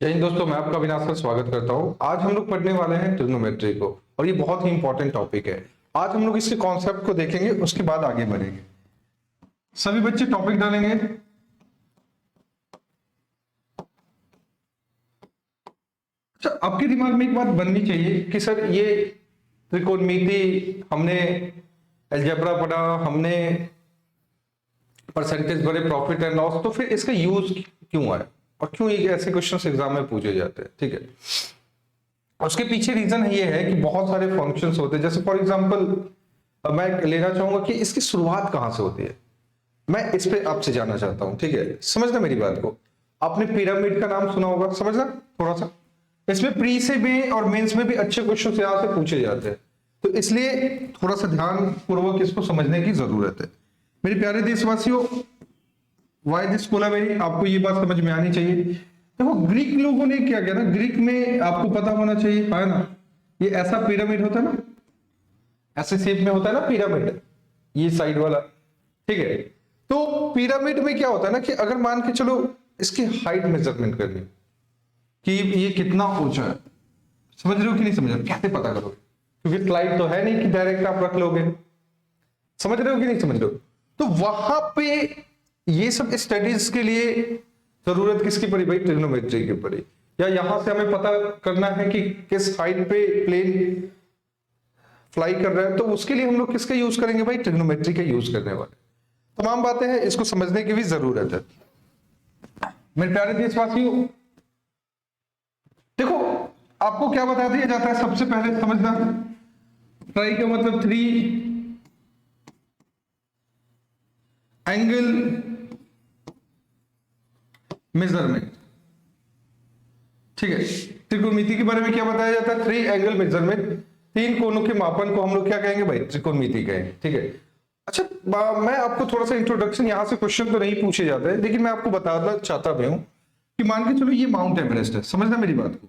जय हिंद दोस्तों, मैं आपका अविनाश सर स्वागत करता हूं। आज हम लोग पढ़ने वाले हैं ट्रिग्नोमेट्री को और ये बहुत ही इंपॉर्टेंट टॉपिक है। आज हम लोग इसके कॉन्सेप्ट को देखेंगे, उसके बाद आगे बढ़ेंगे। सभी बच्चे टॉपिक डालेंगे। अच्छा, आपके दिमाग में एक बात बननी चाहिए कि सर ये त्रिकोणमिति हमने अलजेब्रा पढ़ा, हमने परसेंटेज भरे, प्रॉफिट एंड लॉस, तो फिर इसका यूज क्यों है और क्यों ये ऐसे क्वेश्चंस एग्जाम में पूछे जाते हैं। ठीक है, उसके पीछे रीजन ये है कि बहुत सारे फंक्शंस होते हैं। जैसे फॉर एग्जांपल मैं लेना चाहूंगा कि इसकी शुरुआत कहां से होती है, मैं इस पे आपसे जानना चाहता हूं। ठीक है, समझना मेरी बात को। आपने पिरामिड का नाम सुना होगा, समझना थोड़ा सा। इसमें प्री से भी और मेंस में भी अच्छे क्वेश्चन यहां से पूछे जाते हैं, तो इसलिए थोड़ा सा ध्यान पूर्वक इसको समझने की जरूरत है। मेरे प्यारे देशवासियों, वाई दिस स्कूल मेरी आपको ये बात समझ में आनी चाहिए। देखो, ग्रीक लोगों ने क्या किया ना, ग्रीक में आपको पता होना चाहिए, है ना, ये ऐसा पिरामिड होता है ना, ऐसे शेप में होता है ना पिरामिड, ये साइड वाला। ठीक है, तो पिरामिड में क्या होता है ना कि अगर मान के चलो इसकी हाइट मेजरमेंट करनी कि ये कितना ऊंचा है, समझ रहे हो कि नहीं समझ रहे हो, कैसे पता करोगे? क्योंकि स्लाइड तो है नहीं कि डायरेक्ट आप रख लोगे। समझ रहे हो कि नहीं समझ रहे हो? तो वहां पे ये सब स्टडीज के लिए जरूरत किसकी पड़ी भाई? ट्रिग्नोमेट्री की पड़ी। या यहां से हमें पता करना है कि किस हाइट पे प्लेन फ्लाई कर रहा है, तो उसके लिए हम लोग किसका यूज करेंगे भाई? ट्रिग्नोमेट्री का यूज करने वाले। तमाम बातें हैं, इसको समझने की भी जरूरत है। मेरे प्यारे देशवासियों, देखो आपको क्या बता दिया जाता है सबसे पहले समझना। ट्राई का मतलब थ्री एंगल मेजरमेंट। ठीक है, त्रिकोणमिति के बारे में क्या बताया जाता है? थ्री एंगल मेजरमेंट, तीन कोणों के मापन को हम लोग क्या कहेंगे भाई? त्रिकोणमिति कहेंगे। ठीक है, अच्छा मैं आपको थोड़ा सा इंट्रोडक्शन, यहां से क्वेश्चन तो नहीं पूछे जाते हैं, लेकिन मैं आपको बताना चाहता भी हूं कि मान के चलो ये माउंट एवरेस्ट है, समझना मेरी बात को।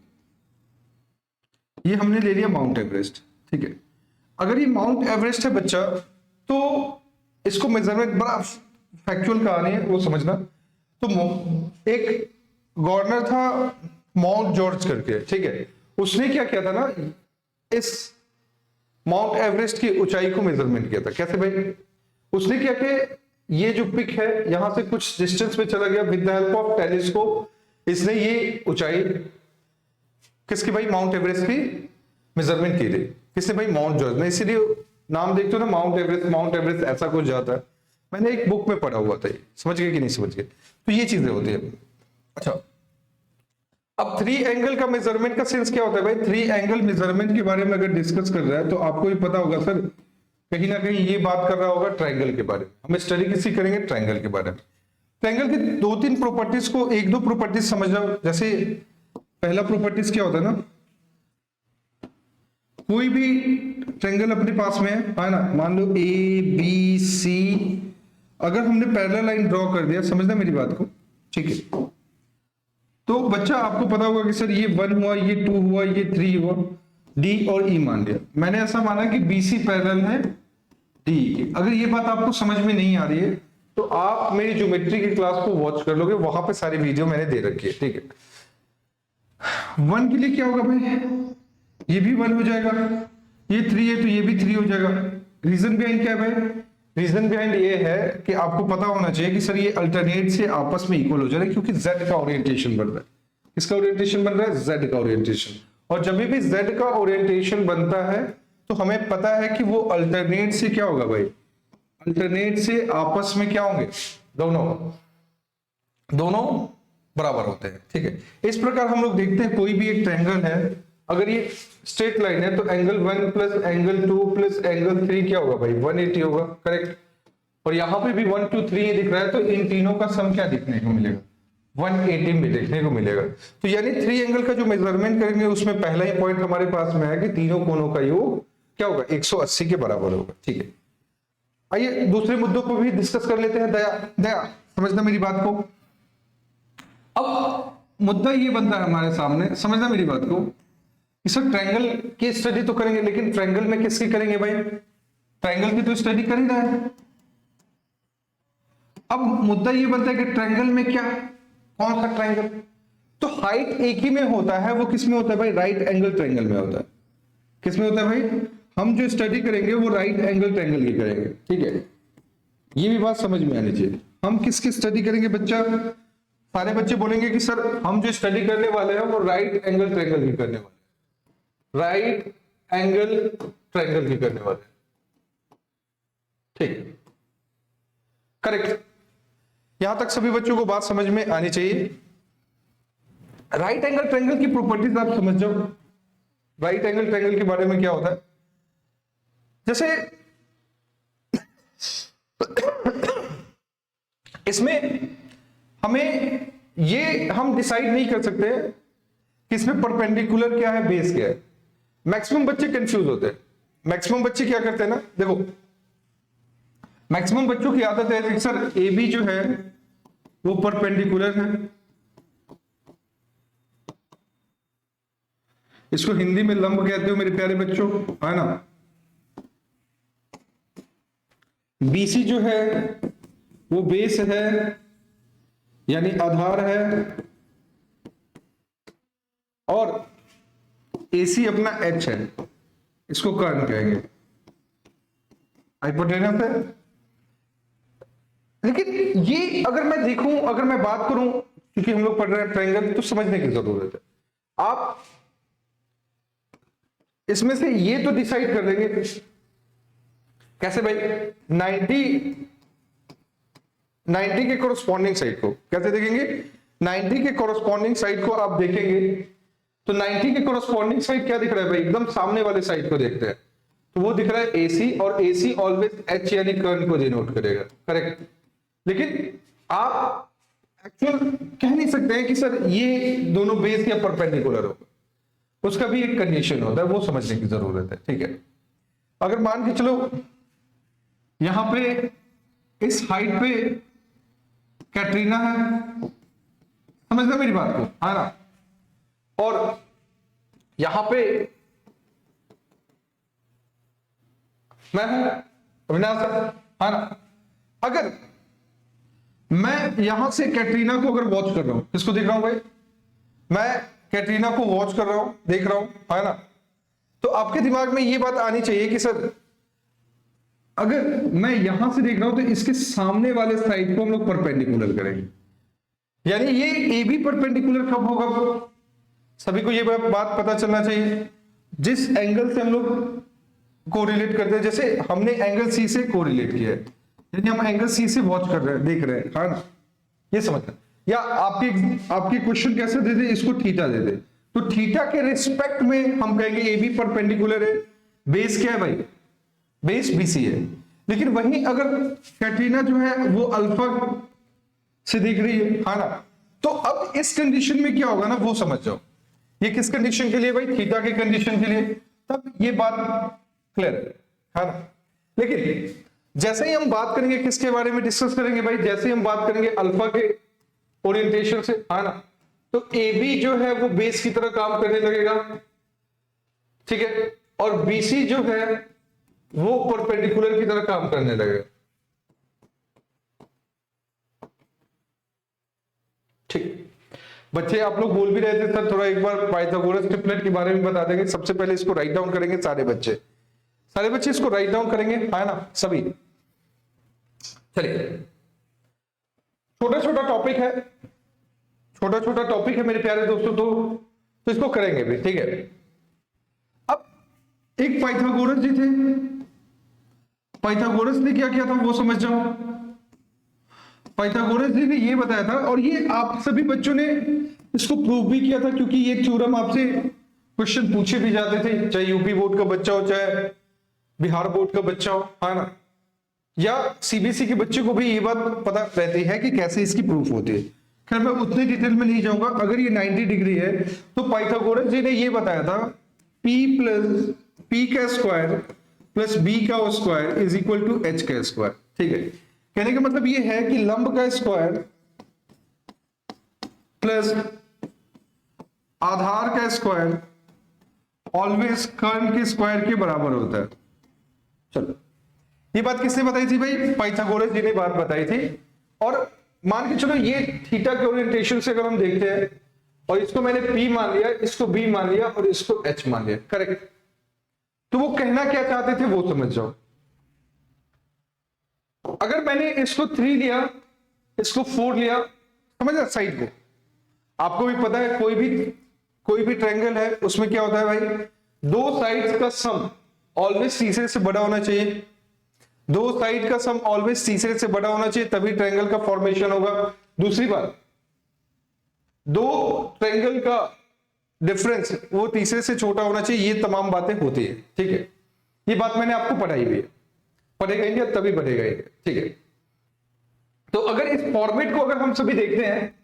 ये हमने ले लिया माउंट एवरेस्ट। ठीक है, अगर ये माउंट एवरेस्ट है बच्चा, तो इसको मेजरमेंट, बड़ा फैक्चुअल कहानी है वो समझना। तो एक गवर्नर था माउंट जॉर्ज करके, ठीक है, उसने क्या किया था ना, इस माउंट एवरेस्ट की ऊंचाई को मेजरमेंट किया था। कैसे भाई? उसने क्या किया, ये जो पिक है यहां से कुछ डिस्टेंस पे चला गया, with the help of telescope इसने ये ऊंचाई किसकी भाई? माउंट एवरेस्ट की मेजरमेंट की थी। किसने भाई? माउंट जॉर्ज ने। इसीलिए नाम देखते हो ना, माउंट एवरेस्ट, माउंट एवरेस्ट ऐसा कुछ जाता है। मैंने एक बुक में पढ़ा हुआ था, समझ गए कि नहीं समझ गए? तो ये चीजें होती है। अच्छा, अब थ्री एंगल का मेजरमेंट का सेंस क्या होता है भाई? थ्री एंगल मेजरमेंट के बारे में अगर डिस्कस कर रहा है तो आपको भी पता होगा सर, कहीं ना कहीं ये बात कर रहा होगा ट्रायंगल के बारे में। हम स्टडी किसी करेंगे? ट्रायंगल के बारे में। ट्रायंगल की दो तीन प्रॉपर्टीज को, एक दो प्रॉपर्टीज समझना। जैसे पहला प्रॉपर्टीज क्या होता है ना, कोई भी ट्रायंगल अपने पास में है ना, मान लो ए बी सी, अगर हमने पैरेलल लाइन ड्रॉ कर दिया, समझना मेरी बात को, ठीक है, तो बच्चा आपको पता होगा कि सर ये 1 हुआ, ये 2 हुआ, ये 3 हुआ, डी और ई मान लिया। मैंने ऐसा माना कि बीसी पैरेलल है डी की। अगर ये बात आपको समझ में नहीं आ रही है तो आप मेरी ज्योमेट्री की क्लास को वॉच कर लोगे, वहां पे सारी वीडियो मैंने दे रखी है। ठीक है, 1 के लिए क्या होगा भाई? ये भी 1 हो जाएगा, ये 3 है तो ये भी 3 हो जाएगा। रीजन बिहाइंड क्या है भाई? रीजन बिहाइंड ये है कि आपको पता होना चाहिए कि सर ये अल्टरनेट से आपस में इक्वल हो जा रहा है, क्योंकि z का ओरिएंटेशन बन रहा है। किसका ओरिएंटेशन बन रहा है? z का ओरिएंटेशन। और जब भी z का ओरिएंटेशन बनता है तो हमें पता है कि वो अल्टरनेट से क्या होगा भाई? अल्टरनेट से आपस में क्या होंगे? दोनों बराबर होते हैं। ठीक है, इस प्रकार हम लोग देखते हैं कोई भी एक ट्रायंगल है, अगर ये स्ट्रेट लाइन है तो angle 1 plus angle 2 plus angle 3 क्या होगा भाई? 180 होगा, करेक्ट। और यहां पे भी 1 2 3 दिख रहा है, तो इन तीनों का सम क्या दिखने को मिलेगा? 180 में देखने को मिलेगा। तो यानी थ्री एंगल का जो मेजरमेंट करेंगे उसमें पहला ही पॉइंट हमारे पास में है कि तीनों कोणों का योग क्या होगा? 180 के बराबर होगा। ठीक है, आइए दूसरे मुद्दों को भी डिस्कस कर लेते हैं। दया दया समझना मेरी बात को। अब मुद्दा ये बनता है हमारे सामने, समझना मेरी बात को, सर ट्रायंगल की स्टडी तो करेंगे, लेकिन ट्रायंगल में किसकी करेंगे भाई? ट्रायंगल की तो स्टडी कर ही रहा है। अब मुद्दा ये बनता है कि ट्रायंगल में क्या, कौन सा ट्रायंगल? तो हाइट एक ही में होता है, वो किस में होता है भाई? राइट एंगल ट्रायंगल में होता है। किस में होता है भाई? हम जो स्टडी करेंगे वो राइट एंगल ट्रायंगल की करेंगे, ठीक है। ये भी बात समझ में आनी चाहिए। हम किसकी स्टडी करेंगे बच्चा? सारे बच्चे बोलेंगे कि सर हम जो स्टडी करने वाले हैं वो राइट एंगल ट्रायंगल की करने वाले, राइट एंगल ट्रायंगल की करने वाले, ठीक, करेक्ट। यहां तक सभी बच्चों को बात समझ में आनी चाहिए। राइट एंगल ट्रायंगल की प्रॉपर्टीज आप समझ जाओ। राइट एंगल ट्रायंगल के बारे में क्या होता है? जैसे इसमें हमें ये हम डिसाइड नहीं कर सकते कि इसमें परपेंडिकुलर क्या है, बेस क्या है। मैक्सिमम बच्चे कंफ्यूज होते हैं। मैक्सिमम बच्चे क्या करते हैं ना, देखो मैक्सिमम बच्चों की आदत है कि सर ए बी जो है वो परपेंडिकुलर है, इसको हिंदी में लंब कहते हो मेरे प्यारे बच्चों, है ना। बीसी जो है वो बेस है, यानी आधार है, और एसी अपना एच है, इसको कर्ण कहेंगे, हाइपोटेनस है। लेकिन ये अगर मैं देखूं, अगर मैं बात करूं, क्योंकि हम लोग पढ़ रहे हैं ट्रायंगल, तो समझने की जरूरत है। आप इसमें से ये तो डिसाइड कर लेंगे कैसे भाई? 90 के कोरस्पॉन्डिंग साइड को कैसे देखेंगे? 90 के कोरस्पॉन्डिंग साइड को आप देखेंगे तो 90 के कोरस्पॉन्डिंग साइड क्या दिख रहा है भाई? एकदम सामने वाले साइड को देखते हैं तो वो दिख रहा है एसी, और एसी ऑलवेज एच यानी कर्ण को डिनोट करेगा, करेक्ट। लेकिन आप एक्चुअल कह नहीं सकते हैं कि सर ये दोनों बेस या परपेंडिकुलर होगा, उसका भी एक कंडीशन होता है, वो समझने की जरूरत है, ठीक है। अगर मान के चलो यहां पे इस हाइट पे कैटरीना है, समझना मेरी बात को, है ना, और यहां पे मैं हूं अविनाश, है ना। अगर मैं यहां से कैटरीना को अगर वॉच कर रहा हूं, किसको देख रहा हूं भाई? मैं कैटरीना को वॉच कर रहा हूं, देख रहा हूं, है ना। तो आपके दिमाग में ये बात आनी चाहिए कि सर अगर मैं यहां से देख रहा हूं तो इसके सामने वाले साइड को हम लोग परपेंडिकुलर करेंगे, यानी ये ए बी परपेंडिकुलर कब होगा? सभी को ये बात पता चलना चाहिए। जिस एंगल से हम लोग कोरिलेट करते हैं, जैसे हमने एंगल सी से कोरिलेट किया है, यानी हम एंगल सी से वॉच कर रहे हैं, देख रहे हैं, है ना, ये समझना। या आपके क्वेश्चन कैसे दे दे, इसको थीटा दे दे, तो थीटा के रिस्पेक्ट में हम कहेंगे ए बी परपेंडिकुलर है। बेस क्या है भाई? बेस बीसी है। लेकिन वहीं अगर कैटरीना जो है वो अल्फा से दिख रही है ना, तो अब इस कंडीशन में क्या होगा ना, वो समझ जाओ। ये किस कंडीशन के लिए भाई? थीटा के कंडीशन के लिए। तब ये बात क्लियर है ना। लेकिन जैसे ही हम बात करेंगे, किसके बारे में डिस्कस करेंगे भाई? जैसे ही हम बात करेंगे अल्फा के ओरिएंटेशन से, है ना, तो ए बी जो है वो बेस की तरह काम करने लगेगा, ठीक है, और बीसी जो है वो परपेंडिकुलर की तरह काम करने लगेगा, ठीक। बच्चे आप लोग बोल भी रहे थे सर थोड़ा एक बार पाइथागोरस ट्रिपलेट के बारे में बता देंगे। सबसे पहले इसको राइट डाउन करेंगे सारे बच्चे इसको राइट डाउन करेंगे, है ना, सभी। चलिए, छोटा छोटा टॉपिक है मेरे प्यारे दोस्तों, तो इसको करेंगे भी, ठीक है। अब एक पाइथागोरस जी थे, पाइथागोरस ने क्या किया था वो समझ जाओ। पाइथागोरस जी ने ये बताया था, और ये आप सभी बच्चों ने इसको प्रूव भी किया था, क्योंकि ये थ्योरम आपसे क्वेश्चन पूछे भी जाते थे, चाहे यूपी बोर्ड का बच्चा हो, चाहे बिहार बोर्ड का बच्चा हो, है ना, या सीबीएसई के बच्चे को भी ये बात पता रहती है कि कैसे इसकी प्रूफ होती है। खैर मैं उतनी डिटेल में नहीं जाऊंगा। अगर ये 90 डिग्री है तो पाइथागोरस जी ने ये बताया था p का स्क्वायर प्लस b का square is equal to h का स्क्वायर, ठीक है। कहने का मतलब ये है कि लंब का स्क्वायर प्लस आधार का स्क्वायर ऑलवेज कर्ण के स्क्वायर के बराबर होता है। चलो, ये बात किसने बताई थी भाई? पाइथागोरस जी ने बात बताई थी। और मान के चलो ये थीटा के ओरिएंटेशन से अगर हम देखते हैं और इसको मैंने P मान लिया, इसको B मान लिया और इसको H मान लिया, करेक्ट। तो वो कहना क्या चाहते थे वो समझ जाओ। अगर मैंने इसको 3 लिया, इसको 4 लिया, समझ साइड को, आपको भी पता है कोई भी ट्रायंगल है उसमें क्या होता है भाई, दो साइड्स का सम ऑलवेज तीसरे से बड़ा होना चाहिए, दो साइड का सम ऑलवेज तीसरे से बड़ा होना चाहिए, तभी ट्रायंगल का फॉर्मेशन होगा। दूसरी बात, दो ट्रायंगल का डिफरेंस वो तीसरे से छोटा होना चाहिए, ये तमाम बातें होती है, ठीक है। ये बात मैंने आपको पढ़ाई भी है, पढ़ेगा इंडिया तभी बढ़ेगा इंडिया, ठीक है। तो अगर इस फॉर्मेट को अगर हम सभी देखते हैं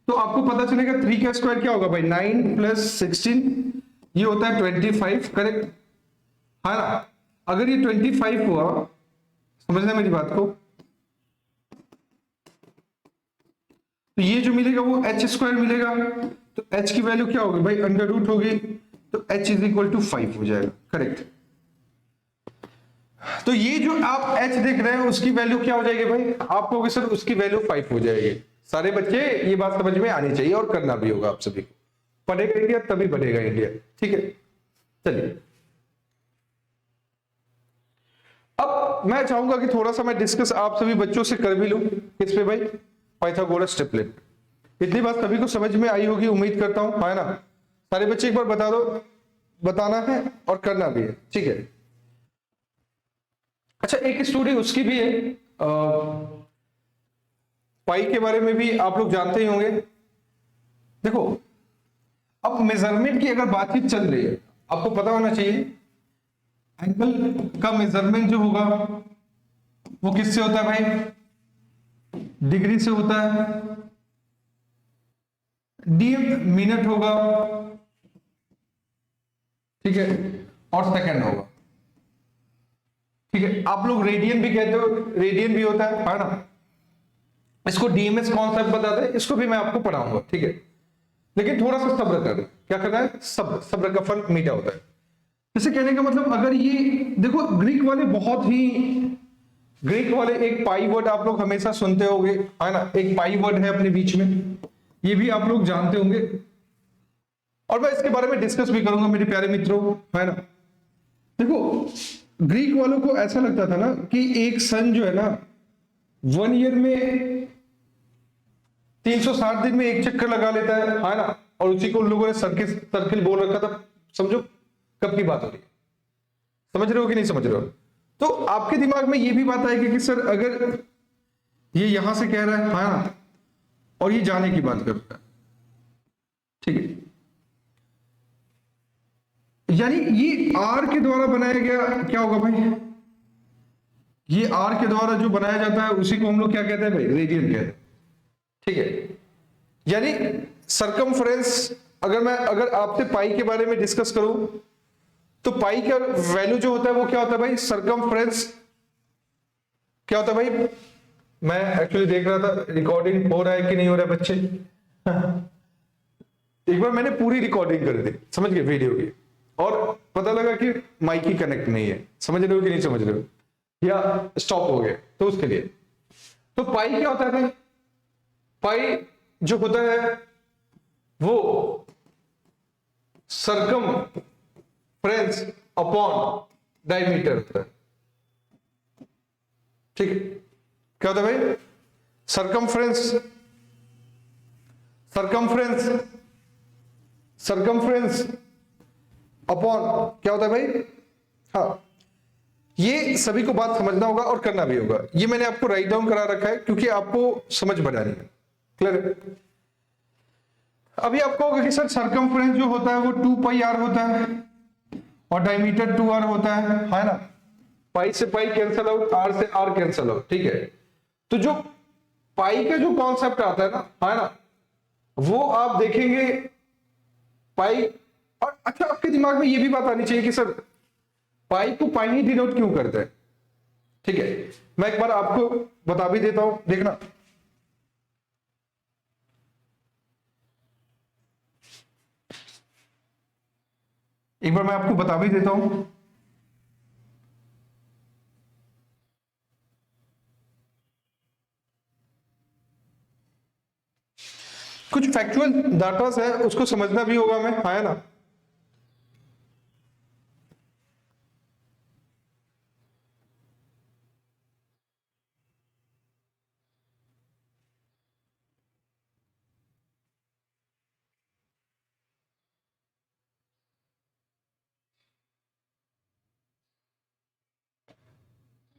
तो आपको पता चलेगा 3 का स्क्वायर क्या होगा भाई, 9 + 16, ये होता है 25, करेक्ट है ना। अगर ये 25 हुआ, समझना मेरी बात को, तो ये जो मिलेगा वो h² मिलेगा, तो h की वैल्यू क्या होगी भाई, √ होगी, तो h = 5 हो जाएगा, करेक्ट। तो ये जो आप h देख रहे हैं उसकी वैल्यू क्या हो जाएगी भाई, आप कहोगे सर उसकी वैल्यू 5 हो जाएगी। सारे बच्चे ये बात समझ में आनी चाहिए और करना भी होगा आप सभी को, पढ़ेगा इंडिया तभी बढ़ेगा इंडिया, ठीक है। चलिए अब मैं चाहूंगा कि थोड़ा सा मैं डिस्कस आप सभी बच्चों से कर भी लूं, किस पे भाई, पाइथागोरस ट्रिपलेट। इतनी बात सभी को समझ में आई होगी उम्मीद करता हूं, है ना। सारे बच्चे एक बार बता दो, बताना है और करना भी है, ठीक है। अच्छा एक स्टोरी उसकी भी है, पाई के बारे में भी आप लोग जानते ही होंगे। देखो अब मेजरमेंट की अगर बातचीत चल रही है, आपको पता होना चाहिए एंगल का मेजरमेंट जो होगा वो किससे होता है भाई, डिग्री से होता है, डी मिनट होगा, ठीक है, और सेकंड होगा, ठीक है। आप लोग रेडियन भी कहते हो, रेडियन भी होता है ना। इसको डीएमएस कॉन्सेप्ट बताते हैं, इसको भी मैं आपको पढ़ाऊंगा, ठीक है। लेकिन थोड़ा सा सब्र करना, क्या करना है, सब्र का फल मीठा होता है। जैसे कहने का मतलब, अगर ये देखो ग्रीक वाले एक पाई वर्ड आप लोग हमेशा सुनते होंगे, है ना, एक पाई वर्ड है अपने बीच में, ये भी आप लोग जानते होंगे और मैं इसके बारे में डिस्कस भी करूंगा मेरे प्यारे मित्रों, है ना। देखो ग्रीक वालों को ऐसा लगता था ना कि एक सन जो है ना 1 ईयर में 360 दिन में एक चक्कर लगा लेता है ना, और उसी को उन लोगों ने सर्किल बोल रखा था। समझो कब की बात हो रही है, समझ रहे हो कि नहीं समझ रहे हो। तो आपके दिमाग में ये भी बात आएगी कि सर अगर ये यहां से कह रहा है ना, और ये जाने की बात कर रहा है, ठीक है, यानी ये आर के द्वारा बनाया गया क्या होगा भाई, ये आर के द्वारा जो बनाया जाता है उसी को हम लोग क्या कहते हैं भाई, रेडियन कहते हैं, ठीक है। यानी सरकमफ्रेंस, अगर आपसे पाई के बारे में डिस्कस करूं तो पाई का वैल्यू जो होता है वो क्या होता है भाई, सरकमफ्रेंस क्या होता है भाई। मैं एक्चुअली देख रहा था रिकॉर्डिंग हो रहा है कि नहीं हो रहा है बच्चे एक बार मैंने पूरी रिकॉर्डिंग कर दी, समझ गए, वीडियो की, और पता लगा कि माइक ही कनेक्ट नहीं है, समझ रहे हो कि नहीं समझ रहे हो, या स्टॉप हो गए, तो उसके लिए तो पाई क्या होता है भाई, पाई जो होता है वो सरकमफ्रेंस अपॉन डायमीटर होता है, ठीक है। क्या होता है भाई, सरकमफ्रेंस अपॉन क्या होता है भाई, हाँ, ये सभी को बात समझना होगा और करना भी होगा। ये मैंने आपको राइट डाउन करा रखा है क्योंकि आपको समझ बढ़ानी है, क्लियर है। अभी आपको होगा कि सर सरकमफ्रेंस जो होता है वो 2πr होता है और डायमीटर 2r होता है ना। पाई से पाई कैंसल आउट, आर से आर कैंसल आउट, ठीक है। तो जो पाई का जो कॉन्सेप्ट आता है ना, वो आप देखेंगे पाई। और अच्छा आपके दिमाग में ये भी बात आनी चाहिए कि सर पाई को पाई ही डिनोट क्यों करते हैं, ठीक है। मैं एक बार आपको बता भी देता हूं, देखना। एक बार मैं आपको बता भी देता हूं। कुछ फैक्चुअल डाटा है उसको समझना भी होगा हमें, है ना।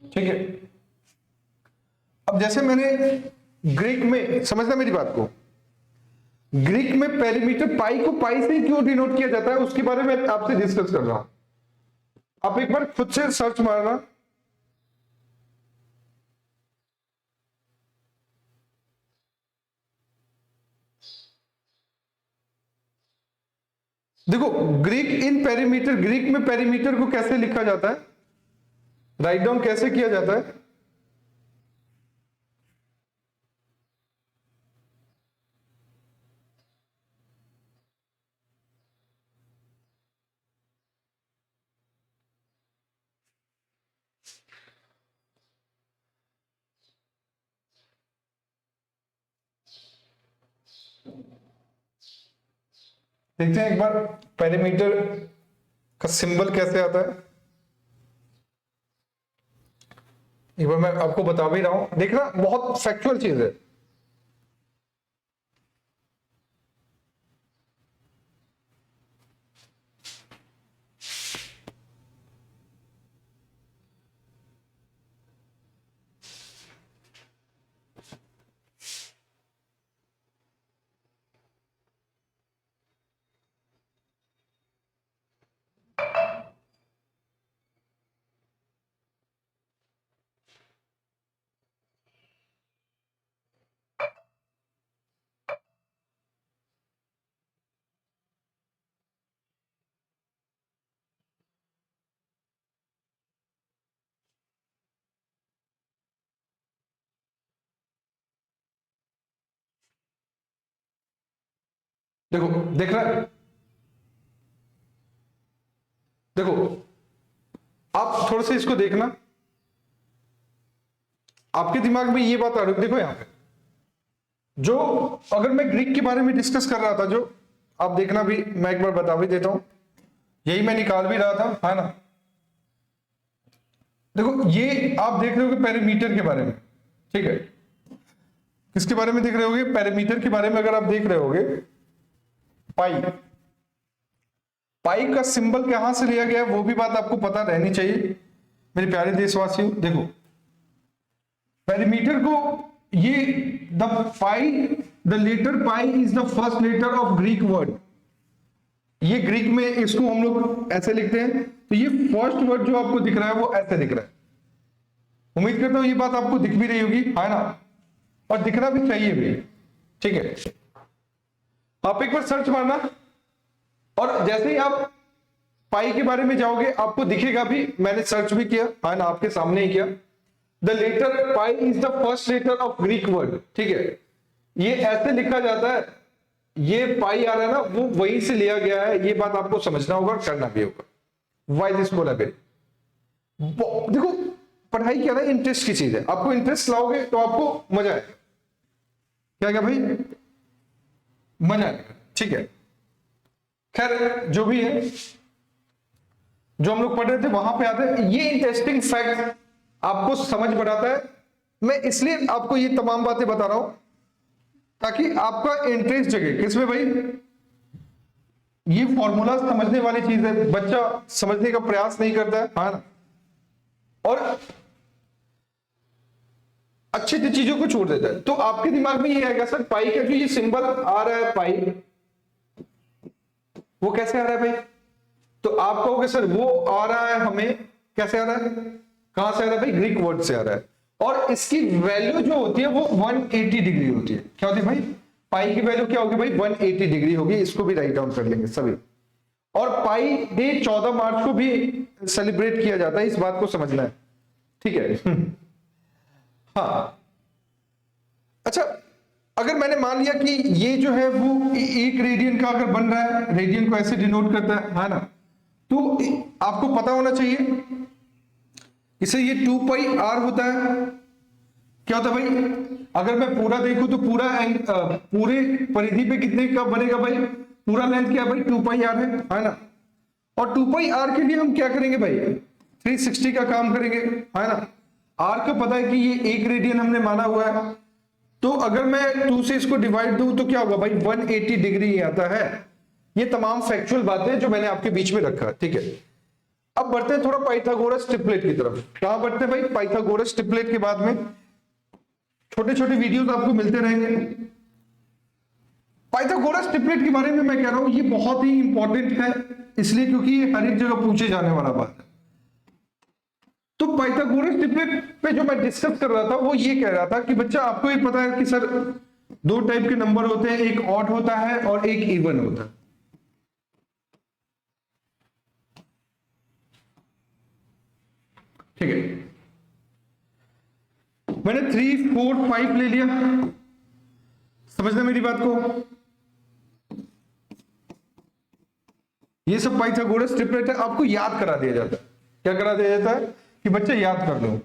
ठीक है, अब जैसे मैंने ग्रीक में, समझना मेरी बात को, ग्रीक में पेरीमीटर पाई को पाई से क्यों डिनोट किया जाता है उसके बारे में आपसे डिस्कस कर रहा हूं। आप एक बार खुद से सर्च मारना, देखो ग्रीक इन पेरीमीटर, ग्रीक में पेरीमीटर को कैसे लिखा जाता है, राइट डाउन कैसे किया जाता है। देखते हैं एक बार पेरीमीटर का सिंबल कैसे आता है। एक बार मैं आपको बता भी रहा हूं, देखना बहुत फैक्चुअल चीज है। देखो देख रहा है, देखो आप थोड़ा सा इसको देखना, आपके दिमाग में ये बात आ रही है। देखो यहां पे जो, अगर मैं ग्रीक के बारे में डिस्कस कर रहा था, जो आप देखना भी, मैं एक बार बता भी देता हूं, यही मैं निकाल भी रहा था, है ना। देखो ये आप देख रहे होगे पेरीमीटर के बारे में, ठीक है, किसके बारे में देख रहे होगे, पेरीमीटर के बारे में अगर आप देख रहे होगे, पाई, पाई का सिंबल कहां से लिया गया है वो भी बात आपको पता रहनी चाहिए मेरे प्यारे देशवासियों। देखो पेरीमीटर को, ये the pi, the letter pi is the first letter of Greek word, ये ग्रीक में इसको हम लोग ऐसे लिखते हैं, तो ये फर्स्ट वर्ड जो आपको दिख रहा है वो ऐसे दिख रहा है। उम्मीद करता हूं ये बात आपको दिख भी रही होगी, है ना, और दिखना भी चाहिए भी, ठीक है। आप एक बार सर्च मारना, और जैसे ही आप पाई के बारे में जाओगे आपको दिखेगा भी, मैंने सर्च भी किया, है ना, आपके सामने ही किया। The letter pi is the first letter of Greek word, ठीक है, ये ऐसे लिखा जाता है, ये पाई आ रहा है ना, वो वहीं से लिया गया है, ये बात आपको समझना होगा, करना भी होगा। वाई दिस कोलैबोरेट, देखो पढ़ाई क्या है, इंटरेस्ट की चीज है, आपको इंटरेस्ट लाओगे तो आपको मजा आएगा। क्या क्या भाई, मजा आएगा, ठीक है। खैर जो भी है, जो हम लोग पढ़ रहे थे वहां पे आते हैं, ये इंटरेस्टिंग फैक्ट आपको समझ बढ़ाता है। मैं इसलिए आपको ये तमाम बातें बता रहा हूं ताकि आपका इंटरेस्ट जगे किसमें भाई, ये फॉर्मूला समझने वाली चीज है, बच्चा समझने का प्रयास नहीं करता है ना, और अच्छी चीजों को छोड़ देता है। तो आपके दिमाग में ये आएगा सर पाई का जो ये सिंबल आ रहा है पाई, वो कैसे आ रहा है भाई, तो आप कहोगे सर वो आ रहा है हमें कैसे आ रहा है, कहां से आ रहा है भाई, ग्रीक वर्ड से आ रहा है, और इसकी वैल्यू जो होती है वो 180 डिग्री होती है। क्या होती है भाई, पाई की वैल्यू क्या होगी भाई, 180 डिग्री होगी, इसको भी राइट डाउन कर लेंगे सभी। और पाई डे 14 मार्च को भी सेलिब्रेट किया जाता है, इस बात को समझना है, ठीक है। हाँ अच्छा, अगर मैंने मान लिया कि ये जो है वो एक रेडियन का अगर बन रहा है, रेडियन को ऐसे डिनोट करता है ना, तो आपको पता होना चाहिए इसे, ये 2 पाई आर होता है। क्या होता है भाई, अगर मैं पूरा देखूं तो पूरे परिधि पे कितने का बनेगा भाई, पूरा लेंथ क्या है भाई 2πr है ना। और 2πr के लिए हम क्या करेंगे भाई, 360 का काम करेंगे, है ना। r का पता है कि ये 1 रेडियन हमने माना हुआ है, तो अगर मैं 2 से इसको डिवाइड दूं तो क्या होगा भाई 180 डिग्री आता है। ये तमाम फैक्चुअल बातें जो मैंने आपके बीच में रखा, ठीक है। अब बढ़ते हैं थोड़ा पाइथागोरस ट्रिपलेट की तरफ। कहां बढ़ते हैं भाई, पाइथागोरस ट्रिपलेट के बाद में छोटे छोटे वीडियोस आपको मिलते रहेंगे। पाइथागोरस ट्रिपलेट के बारे में मैं कह रहा हूं ये बहुत ही इंपॉर्टेंट है, इसलिए क्योंकि ये हर एक जगह पूछे जाने वाला बात है। तो पाइथागोरस ट्रिपलेट पे जो मैं डिस्कस कर रहा था वो ये कह रहा था कि बच्चा आपको ये पता है कि सर 2 टाइप के नंबर होते हैं, एक ऑड होता है और एक इवन होता है। ठीक है, मैंने 3, 4, 5 ले लिया, समझना मेरी बात को। ये सब पाइथागोरस ट्रिपलेट है, आपको याद करा दिया जाता है। क्या करा दिया जाता है कि बच्चे याद कर लो।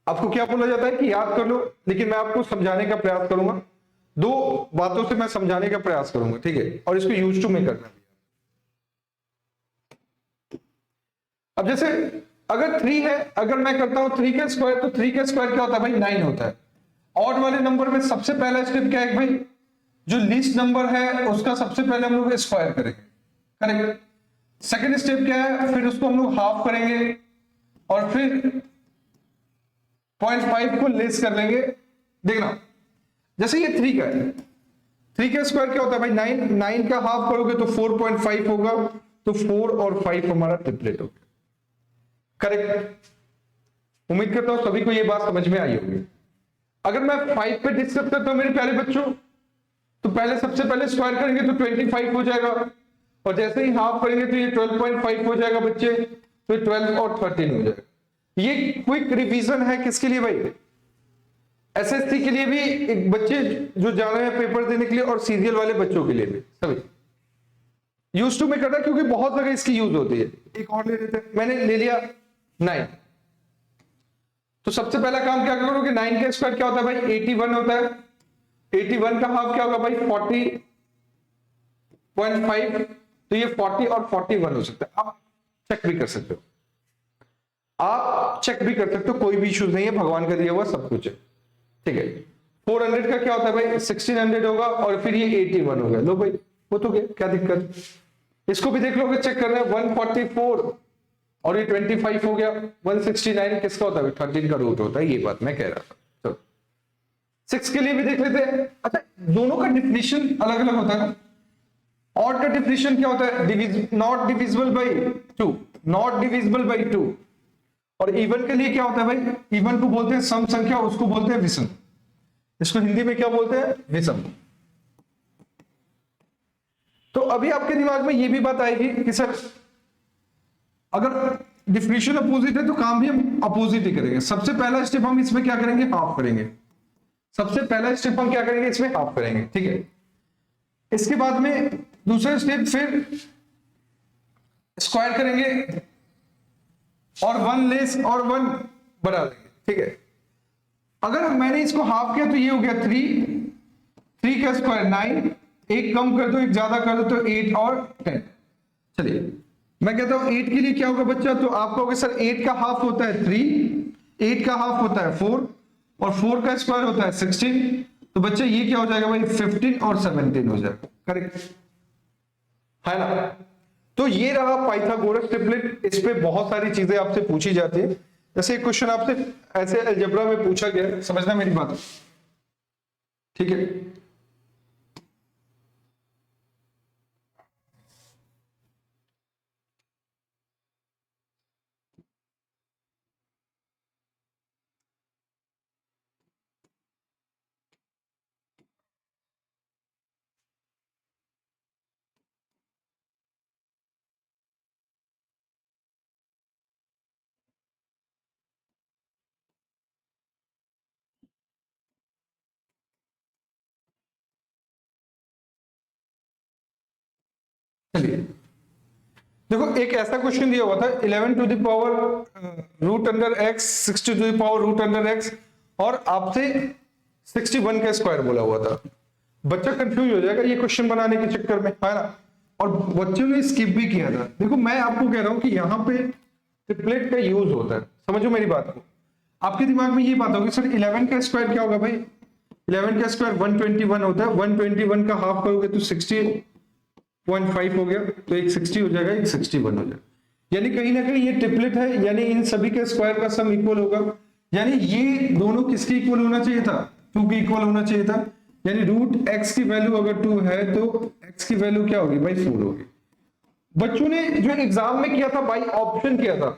आपको क्या बोला जाता है कि याद कर लो, लेकिन मैं आपको समझाने का प्रयास करूंगा, 2 बातों से मैं समझाने का प्रयास करूंगा, ठीक है, और इसको यूज टू में करना भी। अब जैसे अगर 3 है, अगर मैं करता हूं 3 का स्क्वायर, तो 3 का स्क्वायर क्या होता है भाई 9 होता है। ऑड वाले नंबर में सबसे पहला स्टेप क्या है भाई, जो लीस्ट नंबर है उसका सबसे पहले हम लोग स्क्वायर करेंगे, करेक्ट। सेकंड स्टेप क्या है, फिर उसको हम लोग हाफ करेंगे और फिर 0.5 को लेस कर लेंगे। देखना जैसे ये 3 का है, 3 का स्क्वायर क्या होता है भाई 9, 9 का हाफ करोगे तो 4.5 होगा, तो 4 और 5 हमारा ट्रिपलेट होगा, करेक्ट। उम्मीद करता हूं सभी को ये बात समझ में आई होगी। अगर मैं 5 पे डिस्कस करता हूं मेरे प्यारे बच्चों, तो सबसे पहले स्क्वायर करेंगे तो 25 हो जाएगा, और जैसे ही हाफ करेंगे तो ये 12.5 हो जाएगा बच्चे, तो 12 और 13 हो जाएगा। ये क्विक रिवीजन है किसके लिए भाई, एसएससी के लिए भी, एक बच्चे जो जा रहे हैं पेपर देने के लिए, और सीरियल वाले बच्चों के लिए भी, सभी यूज टू में करना, क्योंकि बहुत जगह इसकी यूज होती है। एक और ले लेते हैं, मैंने ले लिया 9, तो सबसे पहला काम क्या करोगे, 9 का स्क्वायर क्या होता है भाई 81 होता है, 81 का हाफ क्या होगा भाई 40.5, तो ये 40 और 41 हो सकता है। आप चेक भी कर सकते हो, आप चेक भी कर सकते हो, कोई भी इश्यू नहीं है, भगवान का दिया हुआ सब कुछ है, ठीक है। 400 का क्या होता है भाई 1600 होगा, और फिर ये 81 हो गया, लो भाई वो तो क्या दिक्कत, इसको भी देख लोगे, चेक कर रहे हैं 144 और ये 25 हो गया, 169 किसका होता है 13 का रूट होता है, ये बात मैं कह रहा था। चलो 6 के लिए भी देख लेते हैं। अच्छा दोनों का डिफिनीशन अलग अलग होता है ना। ऑड का डिफिनीशन क्या होता है, not divisible by 2, not divisible by 2। और इवन के लिए क्या होता है भाई, इवन को बोलते हैं सम संख्या, उसको बोलते हैं विषम, इसको हिंदी में क्या बोलते हैं विषम। तो अभी आपके दिमाग में ये भी बात आएगी कि सर अगर डिफिनीशन अपोजिट है तो काम भी हम अपोजिट ही करेंगे। सबसे पहला स्टेप हम इसमें क्या करेंगे, हाफ करेंगे, सबसे पहला स्टेप हम क्या करेंगे इसमें हाफ करेंगे, ठीक है। इसके बाद में दूसरा स्टेप फिर स्क्वायर करेंगे और 1 लेस और 1 बढ़ा देंगे, ठीक है। अगर मैंने इसको हाफ किया तो ये हो गया 3 का स्क्वायर 9, एक कम कर दो एक ज्यादा कर दो तो 8 और 10। चलिए मैं कहता हूं 8 के लिए क्या होगा बच्चा, तो आप कहोगे सर 8 का हाफ होता है 3, 8 का हाफ होता है 4, और 4 का स्क्वायर होता है 16, तो बच्चा ये क्या हो जाएगा भाई 15 और 17 हो जाएगा, करेक्ट है ना। तो ये रहा पाइथागोरस ट्रिपलेट। इस पे बहुत सारी चीजें आपसे पूछी जाती है, जैसे एक क्वेश्चन आपसे ऐसे अलजेब्रा में पूछा गया, समझना मेरी बात, ठीक है। चलिए देखो एक ऐसा क्वेश्चन दिया हुआ था 11 to the power root under x, 60 to the power root under x, और आपसे 61 का स्क्वायर बोला हुआ था। बच्चा कंफ्यूज हो जाएगा ये क्वेश्चन बनाने के चक्कर में, है ना। और बच्चों ने स्किप भी किया था। देखो मैं आपको कह रहा हूं कि यहाँ पे ट्रिपलेट का यूज होता है, समझो मेरी बात को। आपके दिमाग में ये बात होगी सर 11 का स्क्वायर क्या होगा भाई, 11 का स्क्वायर 121 होता है, 121 का हाफ करोगे तो 60.5 हो गया, तो एक 60 हो जाएगा, एक 61 हो जाएगा। यानी कहीं ना कहीं ये ट्रिपलेट है, यानी इन सभी के स्क्वायर का सम इक्वल होगा। यानी ये दोनों किसके इक्वल होना चाहिए था, 2 के इक्वल होना चाहिए था। यानी रूट एक्स की वैल्यू अगर 2 है तो एक्स की वैल्यू क्या होगी भाई, 4 होगी। बच्चों ने जो एग्जाम में किया था बाई ऑप्शन किया था,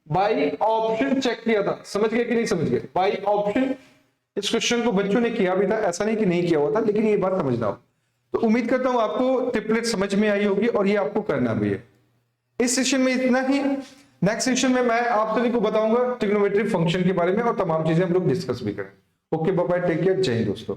बाई ऑप्शन चेक किया था, समझ गए कि नहीं समझ गए, बाई ऑप्शन इस क्वेश्चन को बच्चों ने किया भी था, ऐसा नहीं कि नहीं किया हुआ था, लेकिन ये बात समझना हो। तो उम्मीद करता हूं आपको ट्रिपलेट समझ में आई होगी और ये आपको करना भी है। इस सेशन में इतना ही। नेक्स्ट सेशन में मैं आप सभी को बताऊंगा ट्रिग्नोमेट्री फंक्शन के बारे में और तमाम चीजें हम लोग डिस्कस भी करें। Okay bye bye, take care, जय हिंद दोस्तों।